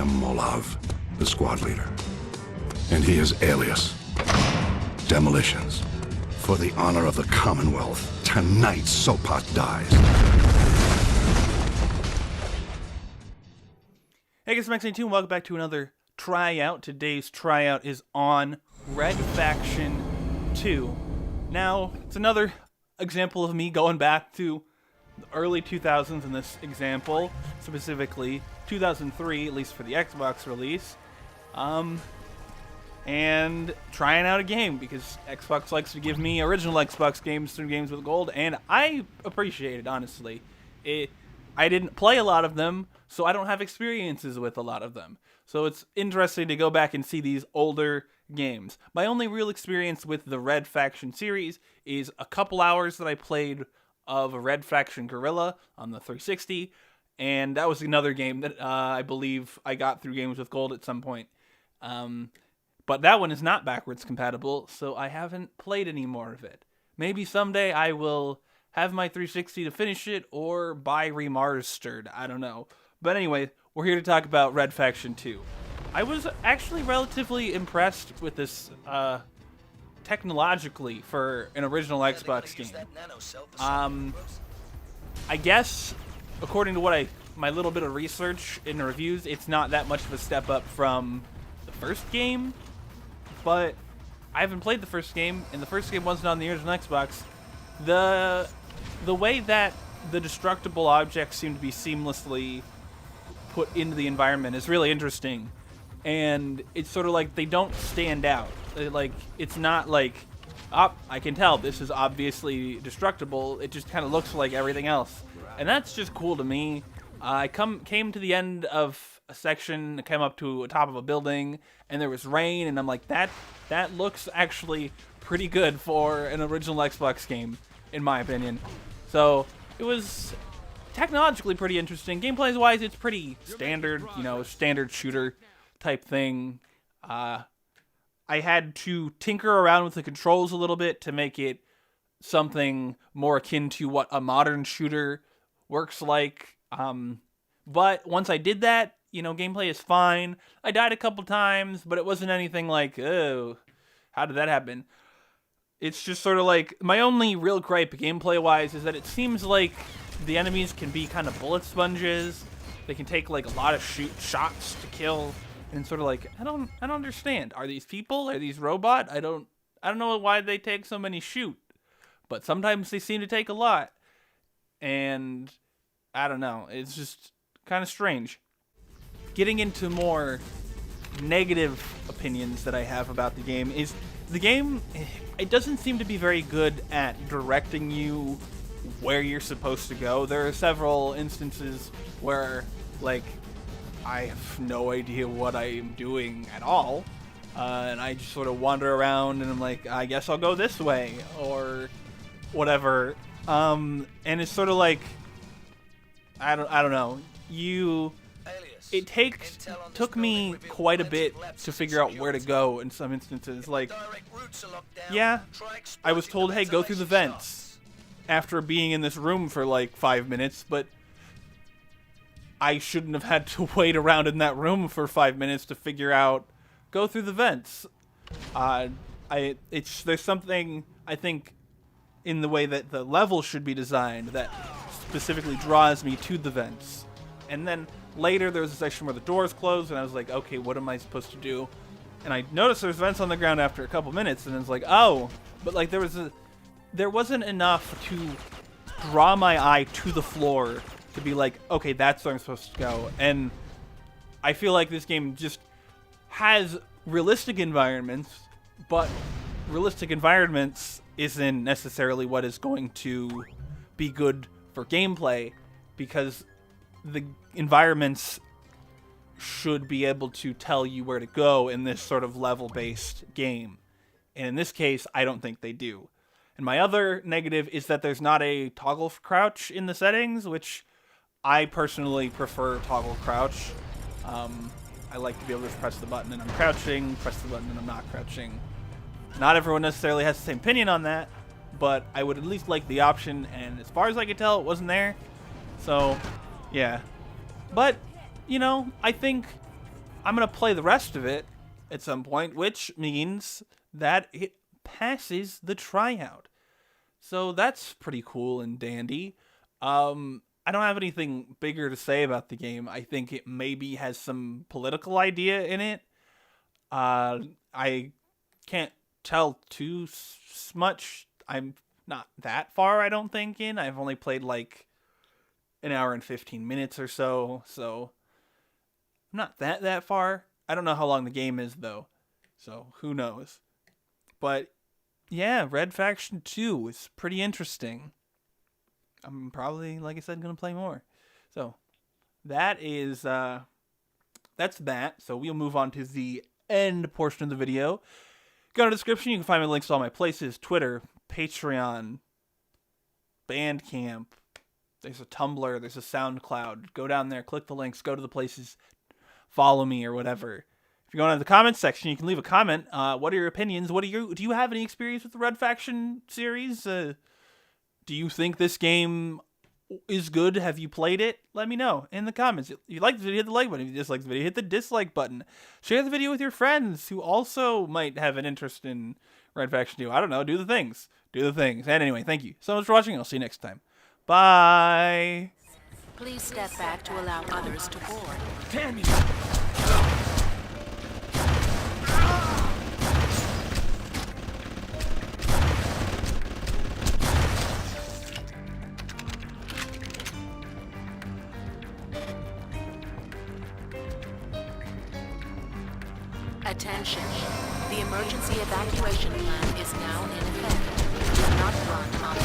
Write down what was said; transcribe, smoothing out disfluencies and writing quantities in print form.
am Molav, the squad leader. And he is Alias. Demolitions. For the honor of the Commonwealth, tonight Sopat dies. Hey guys, Max 92 and welcome back to another tryout. Today's tryout is on Red Faction 2. Now, it's another example of me going back to the early 2000s in this example, specifically 2003, at least for the Xbox release, and trying out a game because Xbox likes to give me original Xbox games through Games with Gold, and I appreciate it, honestly. I didn't play a lot of them, so I don't have experiences with a lot of them. So it's interesting to go back and see these older games. My only real experience with the Red Faction series is a couple hours that I played of a Red Faction Guerrilla on the 360, and that was another game that I believe I got through Games with Gold at some point. But that one is not backwards compatible, so I haven't played any more of it. Maybe someday I will have my 360 to finish it, or buy remastered, I don't know. But anyway, we're here to talk about Red Faction 2. I was actually relatively impressed with this technologically for an original Xbox game. I guess, according to what my little bit of research in the reviews, it's not that much of a step up from the first game, but I haven't played the first game, and the first game wasn't on the original Xbox. The way that the destructible objects seem to be seamlessly put into the environment is really interesting, and it's sort of like they don't stand out. Like, it's not like, I can tell this is obviously destructible. It just kind of looks like everything else, and that's just cool to me. I came to the end of a section, came up to the top of a building, and there was rain, and I'm like, that looks actually pretty good for an original Xbox game, in my opinion. So it was technologically pretty interesting. Gameplay-wise, it's pretty standard, standard shooter type thing. I had to tinker around with the controls a little bit to make it something more akin to what a modern shooter works like. But once I did that, gameplay is fine. I died a couple times, but it wasn't anything like, oh, how did that happen? It's just sort of like, my only real gripe gameplay-wise is that it seems like the enemies can be kind of bullet sponges. They can take like a lot of shots to kill, and it's sort of like, I don't understand. Are these people? Are these robot? I don't know why they take so many shoot, but sometimes they seem to take a lot, and I don't know. It's just kind of strange. Getting into more negative opinions that I have about the game is the game, it doesn't seem to be very good at directing you where you're supposed to go. There are several instances where, like, I have no idea what I am doing at all, and I just sort of wander around, and I'm like, I guess I'll go this way, or whatever. And it's sort of like, I don't know. It took me quite a bit to figure out where to go in some instances. Like, yeah, I was told, hey, go through the vents after being in this room for like 5 minutes, but I shouldn't have had to wait around in that room for 5 minutes to figure out, go through the vents. There's something, I think, in the way that the level should be designed that specifically draws me to the vents. And then later there was a section where the doors closed, and I was like, okay, what am I supposed to do? And I noticed there's vents on the ground after a couple minutes, and it's like, oh, but like there wasn't enough to draw my eye to the floor to be like, okay, that's where I'm supposed to go. And I feel like this game just has realistic environments, but realistic environments isn't necessarily what is going to be good for gameplay, because the environments should be able to tell you where to go in this sort of level-based game. And in this case, I don't think they do. And my other negative is that there's not a toggle crouch in the settings, which I personally prefer toggle crouch. I like to be able to press the button and I'm crouching, press the button and I'm not crouching. Not everyone necessarily has the same opinion on that, but I would at least like the option, and as far as I could tell, it wasn't there. So, yeah. But, you know, I think I'm going to play the rest of it at some point, which means that it passes the tryout. So that's pretty cool and dandy. I don't have anything bigger to say about the game. I think it maybe has some political idea in it. I can't tell too much. I'm not that far, I don't think, in. I've only played like an hour and 15 minutes or so, so I'm not that far. I don't know how long the game is, though, so who knows. But yeah, Red Faction 2 is pretty interesting. I'm probably, like I said, going to play more. So that is, that's that. So we'll move on to the end portion of the video. Go to the description. You can find my links to all my places: Twitter, Patreon, Bandcamp. There's a Tumblr. There's a Soundcloud. Go down there, click the links, go to the places, follow me or whatever. If you go into the comments section, you can leave a comment. What are your opinions? Do you have any experience with the Red Faction series? Do you think this game is good? Have you played it? Let me know in the comments. If you like the video, hit the like button. If you dislike the video, hit the dislike button. Share the video with your friends who also might have an interest in Red Faction 2. I don't know. Do the things. And anyway, thank you so much for watching. I'll see you next time. Bye. Please step back to allow others to board. Damn you! Attention. The emergency evacuation plan is now in effect. Do not run on the